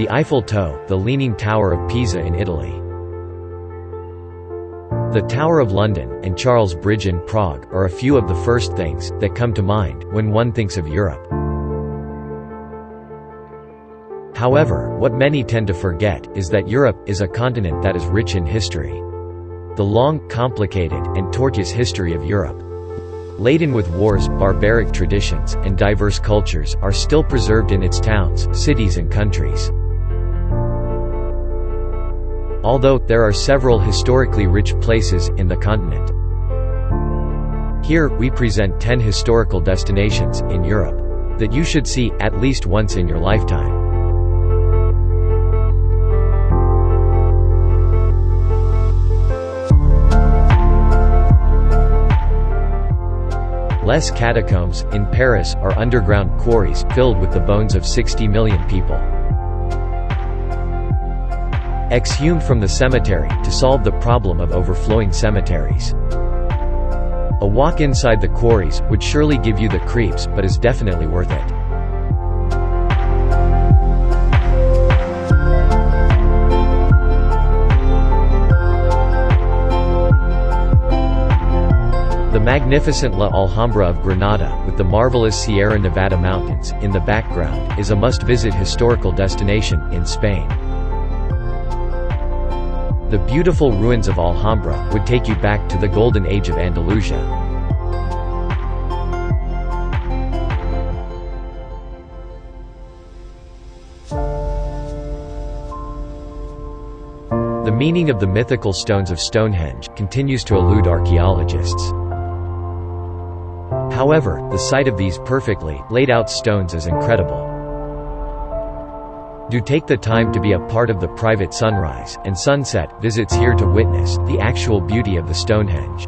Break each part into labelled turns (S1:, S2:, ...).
S1: The Eiffel Tower, the Leaning Tower of Pisa in Italy. The Tower of London, and Charles Bridge in Prague, are a few of the first things that come to mind when one thinks of Europe. However, what many tend to forget is that Europe is a continent that is rich in history. The long, complicated, and tortuous history of Europe, laden with wars, barbaric traditions, and diverse cultures, are still preserved in its towns, cities and countries. Although, there are several historically rich places in the continent. Here, we present 10 historical destinations in Europe that you should see, at least once in your lifetime. Les Catacombs, in Paris, are underground quarries, filled with the bones of 60 million people. Exhumed from the cemetery, to solve the problem of overflowing cemeteries. A walk inside the quarries would surely give you the creeps, but is definitely worth it. The magnificent La Alhambra of Granada, with the marvelous Sierra Nevada mountains in the background, is a must-visit historical destination in Spain. The beautiful ruins of Alhambra would take you back to the golden age of Andalusia. The meaning of the mythical stones of Stonehenge continues to elude archaeologists. However, the sight of these perfectly laid-out stones is incredible. Do take the time to be a part of the private sunrise and sunset visits here to witness the actual beauty of the Stonehenge.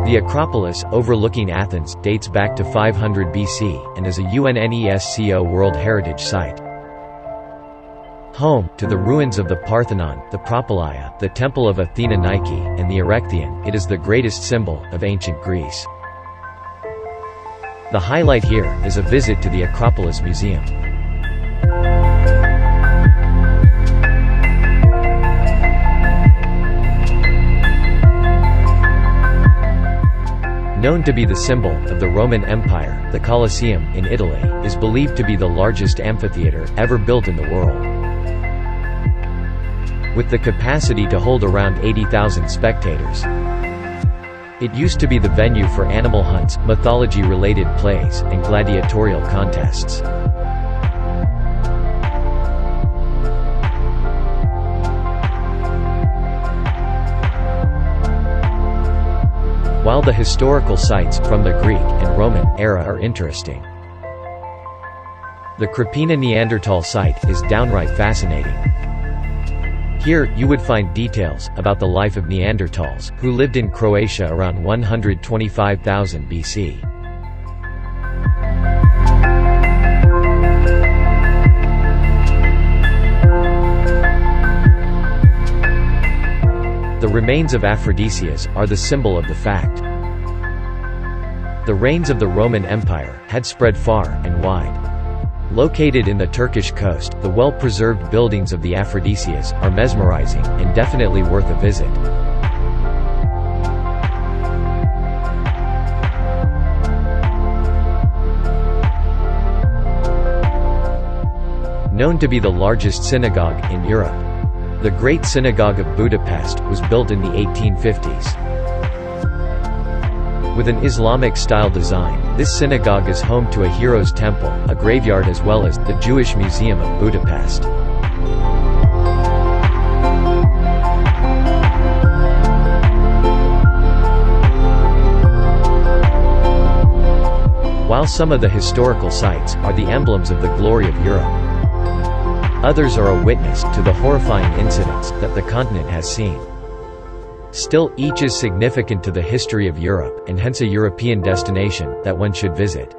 S1: The Acropolis, overlooking Athens, dates back to 500 BC, and is a UNESCO World Heritage Site. Home to the ruins of the Parthenon, the Propylaea, the Temple of Athena Nike, and the Erechtheion, it is the greatest symbol of ancient Greece. The highlight here is a visit to the Acropolis Museum. Known to be the symbol of the Roman Empire, the Colosseum, in Italy, is believed to be the largest amphitheater ever built in the world. With the capacity to hold around 80,000 spectators. It used to be the venue for animal hunts, mythology-related plays, and gladiatorial contests. While the historical sites from the Greek and Roman era are interesting, the Krapina Neanderthal site is downright fascinating. Here, you would find details about the life of Neanderthals, who lived in Croatia around 125,000 BC. The remains of Aphrodisias are the symbol of the fact. The reigns of the Roman Empire had spread far and wide. Located in the Turkish coast, the well-preserved buildings of the Aphrodisias are mesmerizing, and definitely worth a visit. Known to be the largest synagogue in Europe, the Great Synagogue of Budapest was built in the 1850s. With an Islamic-style design, this synagogue is home to a hero's temple, a graveyard as well as the Jewish Museum of Budapest. While some of the historical sites are the emblems of the glory of Europe, others are a witness to the horrifying incidents that the continent has seen. Still, each is significant to the history of Europe, and hence a European destination that one should visit.